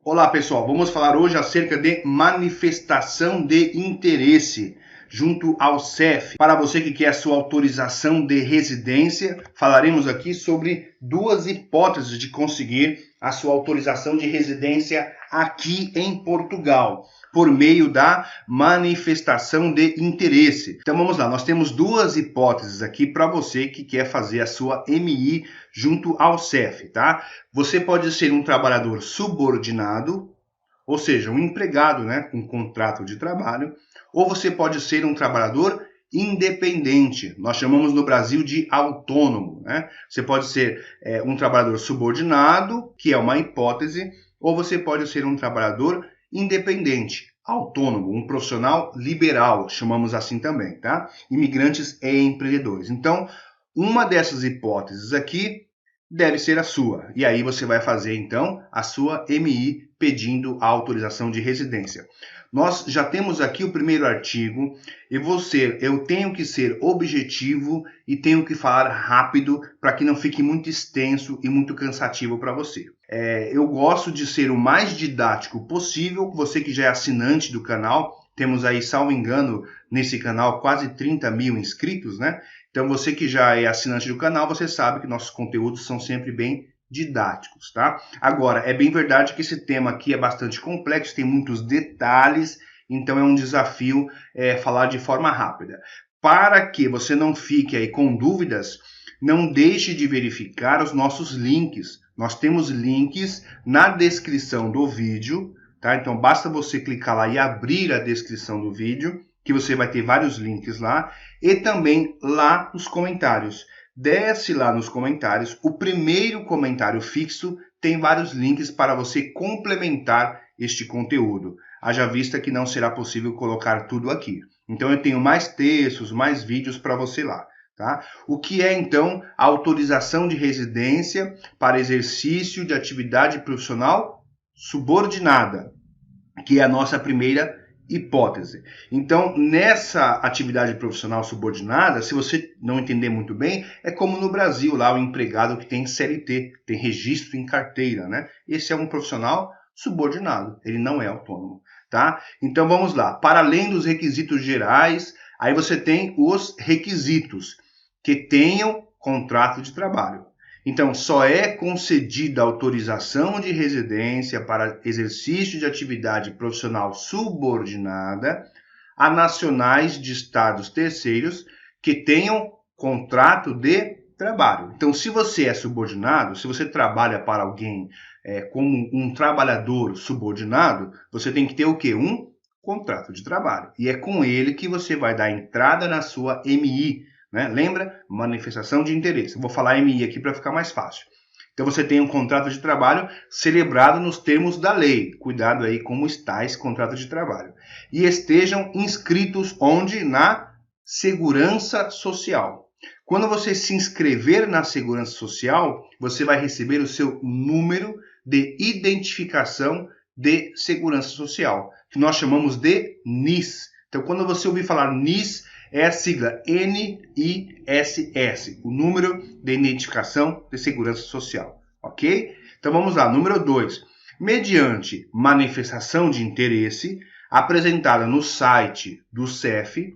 Olá pessoal, vamos falar hoje acerca de manifestação de interesse junto ao CEF. Para você que quer a sua autorização de residência, falaremos aqui sobre duas hipóteses de conseguir a sua autorização de residência aqui em Portugal, por meio da manifestação de interesse. Então vamos lá, nós temos duas hipóteses aqui para você que quer fazer a sua MI junto ao CEF, tá? Você pode ser um trabalhador subordinado, ou seja, um empregado, né, com contrato de trabalho, ou você pode ser um trabalhador independente. Nós chamamos no Brasil de autônomo, né? Você pode ser um trabalhador subordinado, que é uma hipótese, ou você pode ser um trabalhador independente, autônomo, um profissional liberal, chamamos assim também, tá? Imigrantes e empreendedores. Então, uma dessas hipóteses aqui deve ser a sua. E aí você vai fazer, então, a sua MI pedindo a autorização de residência. Nós já temos aqui o primeiro artigo e eu tenho que ser objetivo e tenho que falar rápido para que não fique muito extenso e muito cansativo para você. Eu gosto de ser o mais didático possível. Você que já é assinante do canal, temos aí, salvo engano, nesse canal quase 30 mil inscritos, né? Então você que já é assinante do canal, você sabe que nossos conteúdos são sempre bem didáticos, tá? Agora, é bem verdade que esse tema aqui é bastante complexo, tem muitos detalhes, então é um desafio falar de forma rápida. Para que você não fique aí com dúvidas, não deixe de verificar os nossos links. Nós temos links na descrição do vídeo, tá? Então basta você clicar lá e abrir a descrição do vídeo, que você vai ter vários links lá, e também lá nos comentários. Desce lá nos comentários, o primeiro comentário fixo tem vários links para você complementar este conteúdo. Haja vista que não será possível colocar tudo aqui. Então eu tenho mais textos, mais vídeos para você lá. Tá? O que é então a autorização de residência para exercício de atividade profissional subordinada, que é a nossa primeira hipótese. Então, nessa atividade profissional subordinada, se você não entender muito bem, é como no Brasil, lá o empregado que tem CLT, tem registro em carteira, né? Esse é um profissional subordinado, ele não é autônomo, tá? Então, vamos lá. Para além dos requisitos gerais, aí você tem os requisitos que tenham contrato de trabalho. Então, só é concedida autorização de residência para exercício de atividade profissional subordinada a nacionais de estados terceiros que tenham contrato de trabalho. Então, se você é subordinado, se você trabalha para alguém como um trabalhador subordinado, você tem que ter o quê? Um contrato de trabalho. E é com ele que você vai dar entrada na sua MI, né? Lembra? Manifestação de interesse. Eu vou falar MI aqui para ficar mais fácil. Então você tem um contrato de trabalho celebrado nos termos da lei. Cuidado aí como está esse contrato de trabalho. E estejam inscritos onde? Na Segurança Social. Quando você se inscrever na Segurança Social, você vai receber o seu número de identificação de Segurança Social, que nós chamamos de NIS. Então quando você ouvir falar NIS, é a sigla NISS, o número de identificação de segurança social, ok? Então vamos lá, número 2. Mediante manifestação de interesse apresentada no site do CEF,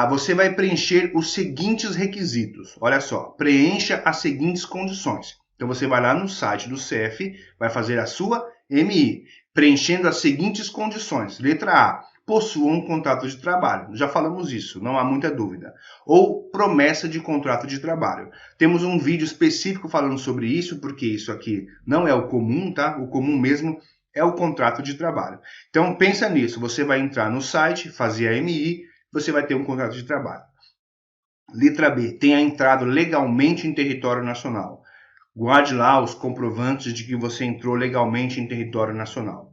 você vai preencher os seguintes requisitos. Olha só, preencha as seguintes condições. Então você vai lá no site do CEF, vai fazer a sua MI, preenchendo as seguintes condições. Letra A, possua um contrato de trabalho. Já falamos isso, não há muita dúvida. Ou promessa de contrato de trabalho. Temos um vídeo específico falando sobre isso, porque isso aqui não é o comum, tá? O comum mesmo é o contrato de trabalho. Então pensa nisso, você vai entrar no site, fazer a MI, você vai ter um contrato de trabalho. Letra B, tenha entrado legalmente em território nacional. Guarde lá os comprovantes de que você entrou legalmente em território nacional.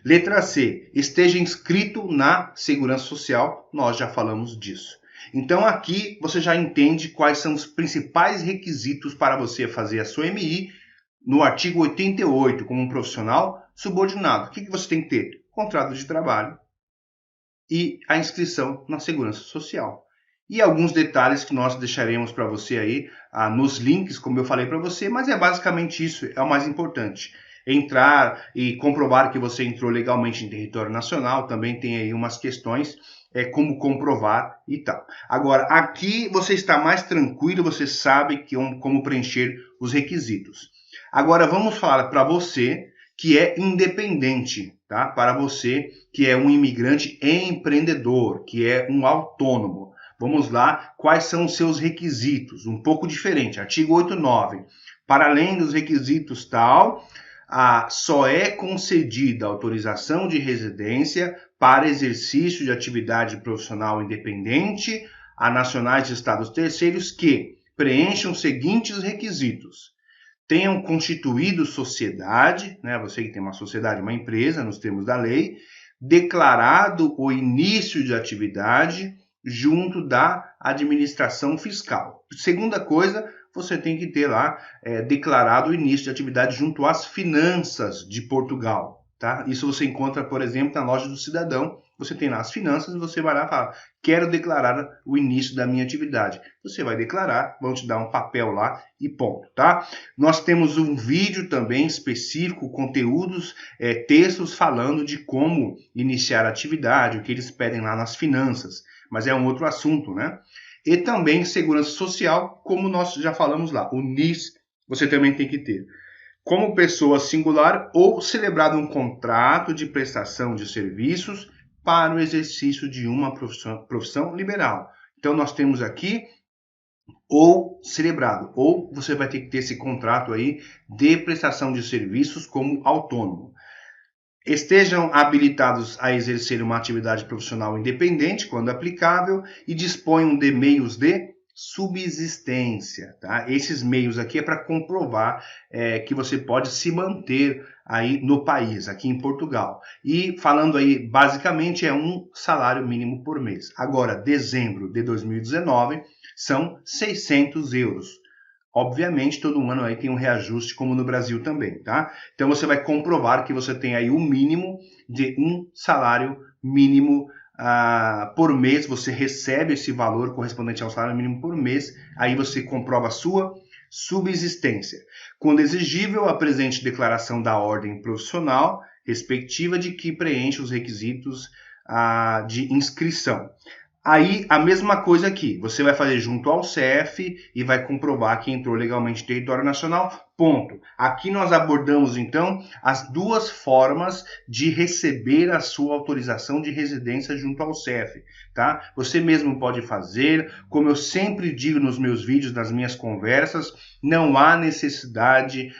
Letra C, esteja inscrito na Segurança Social, nós já falamos disso. Então aqui você já entende quais são os principais requisitos para você fazer a sua MI no artigo 88, como um profissional subordinado. O que você tem que ter? Contrato de trabalho e a inscrição na Segurança Social. E alguns detalhes que nós deixaremos para você aí nos links, como eu falei para você, mas é basicamente isso, é o mais importante. entrar e comprovar que você entrou legalmente em território nacional, também tem aí umas questões, como comprovar e tal. Agora, aqui você está mais tranquilo, você sabe como preencher os requisitos. Agora, vamos falar para você que é independente, tá? Para você que é um imigrante empreendedor, que é um autônomo. Vamos lá, quais são os seus requisitos? Um pouco diferente, artigo 89. Para além dos requisitos tal, só é concedida autorização de residência para exercício de atividade profissional independente a nacionais de estados terceiros que preencham os seguintes requisitos: tenham constituído sociedade, né, você que tem uma sociedade, uma empresa, nos termos da lei, declarado o início de atividade junto da administração fiscal. Segunda coisa, você tem que ter lá declarado o início de atividade junto às finanças de Portugal. Tá? Isso você encontra, por exemplo, na loja do cidadão. Você tem lá as finanças e você vai lá e fala: quero declarar o início da minha atividade. Você vai declarar, vão te dar um papel lá e ponto, tá? Nós temos um vídeo também específico, conteúdos, textos falando de como iniciar a atividade, o que eles pedem lá nas finanças, mas é um outro assunto, né? E também segurança social, como nós já falamos lá, o NIS você também tem que ter. Como pessoa singular ou celebrado um contrato de prestação de serviços para o exercício de uma profissão liberal. Então, nós temos aqui ou celebrado, ou você vai ter que ter esse contrato aí de prestação de serviços como autônomo. Estejam habilitados a exercer uma atividade profissional independente, quando aplicável, e disponham de meios de subsistência, tá? Esses meios aqui é para comprovar que você pode se manter aí no país, aqui em Portugal. E falando aí, basicamente é um salário mínimo por mês. Agora, dezembro de 2019, são 600 euros. Obviamente, todo ano aí tem um reajuste, como no Brasil também, tá? Então, você vai comprovar que você tem aí o mínimo de um salário mínimo por mês. Você recebe esse valor correspondente ao salário mínimo por mês, aí você comprova a sua subsistência. Quando exigível, apresente declaração da ordem profissional respectiva de que preenche os requisitos de inscrição. Aí, a mesma coisa aqui, você vai fazer junto ao CEF e vai comprovar que entrou legalmente em território nacional, ponto. Aqui nós abordamos, então, as duas formas de receber a sua autorização de residência junto ao CEF, tá? Você mesmo pode fazer, como eu sempre digo nos meus vídeos, nas minhas conversas, não há necessidade,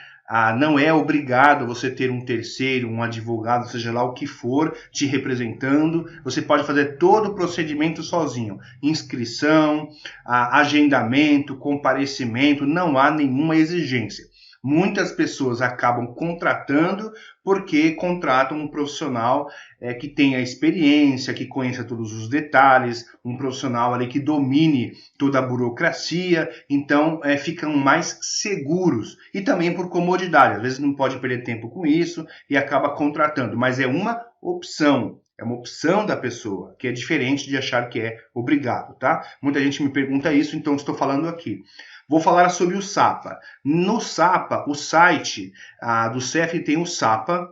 não é obrigado você ter um terceiro, um advogado, seja lá o que for, te representando. Você pode fazer todo o procedimento sozinho. Inscrição, agendamento, comparecimento, não há nenhuma exigência. Muitas pessoas acabam contratando porque contratam um profissional que tenha experiência, que conheça todos os detalhes, um profissional ali que domine toda a burocracia, então ficam mais seguros. E também por comodidade, às vezes não pode perder tempo com isso e acaba contratando, mas é uma opção. É uma opção da pessoa, que é diferente de achar que é obrigado, tá? Muita gente me pergunta isso, então estou falando aqui. Vou falar sobre o SAPA. No SAPA, o site do CEF tem o SAPA.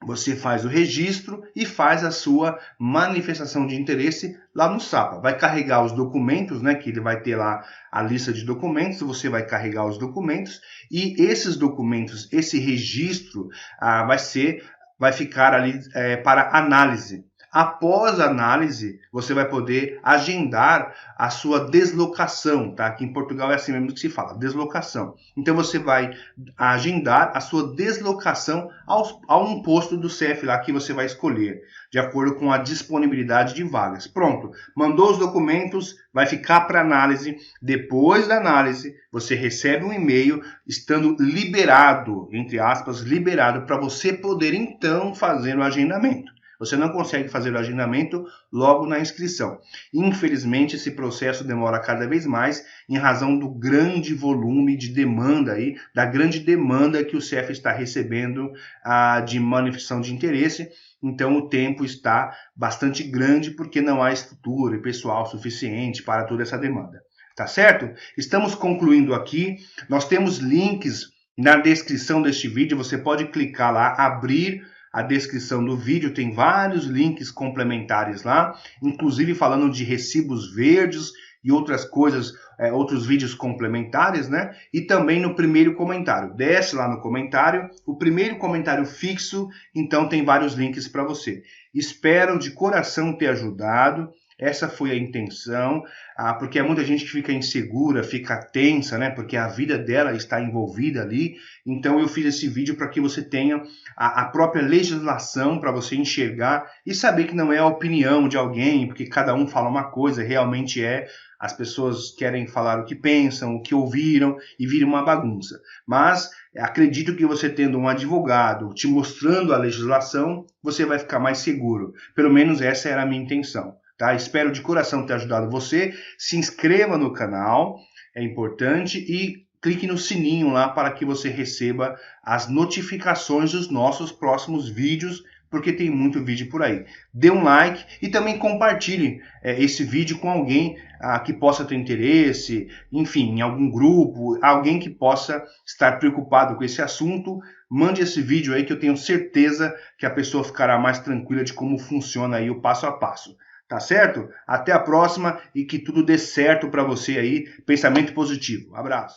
Você faz o registro e faz a sua manifestação de interesse lá no SAPA. Vai carregar os documentos, né? Que ele vai ter lá a lista de documentos. Você vai carregar os documentos e esses documentos, esse registro vai ficar ali para análise. Após a análise, você vai poder agendar a sua deslocação, tá? Aqui em Portugal é assim mesmo que se fala, deslocação. Então, você vai agendar a sua deslocação a um posto do CEF lá que você vai escolher, de acordo com a disponibilidade de vagas. Pronto, mandou os documentos, vai ficar para análise. Depois da análise, você recebe um e-mail estando liberado, entre aspas, liberado, para você poder então fazer o agendamento. Você não consegue fazer o agendamento logo na inscrição. Infelizmente, esse processo demora cada vez mais em razão do grande volume de demanda aí, da grande demanda que o CEF está recebendo de manifestação de interesse. Então, o tempo está bastante grande porque não há estrutura e pessoal suficiente para toda essa demanda. Tá certo? Estamos concluindo aqui. Nós temos links na descrição deste vídeo, você pode clicar lá, abrir a descrição do vídeo, tem vários links complementares lá, inclusive falando de recibos verdes e outras coisas, outros vídeos complementares, né? E também no primeiro comentário. Desce lá no comentário, o primeiro comentário fixo, então tem vários links para você. Espero de coração ter ajudado. Essa foi a intenção, porque há muita gente que fica insegura, fica tensa, né? Porque a vida dela está envolvida ali. Então eu fiz esse vídeo para que você tenha a própria legislação para você enxergar e saber que não é a opinião de alguém, porque cada um fala uma coisa, realmente é. As pessoas querem falar o que pensam, o que ouviram e vira uma bagunça. Mas acredito que você tendo um advogado te mostrando a legislação, você vai ficar mais seguro. Pelo menos essa era a minha intenção. Tá? Espero de coração ter ajudado você. Se inscreva no canal, é importante, e clique no sininho lá para que você receba as notificações dos nossos próximos vídeos, porque tem muito vídeo por aí. Dê um like e também compartilhe esse vídeo com alguém que possa ter interesse, enfim, em algum grupo, alguém que possa estar preocupado com esse assunto. Mande esse vídeo aí que eu tenho certeza que a pessoa ficará mais tranquila de como funciona aí o passo a passo. Tá certo? Até a próxima e que tudo dê certo para você aí. Pensamento positivo. Abraço.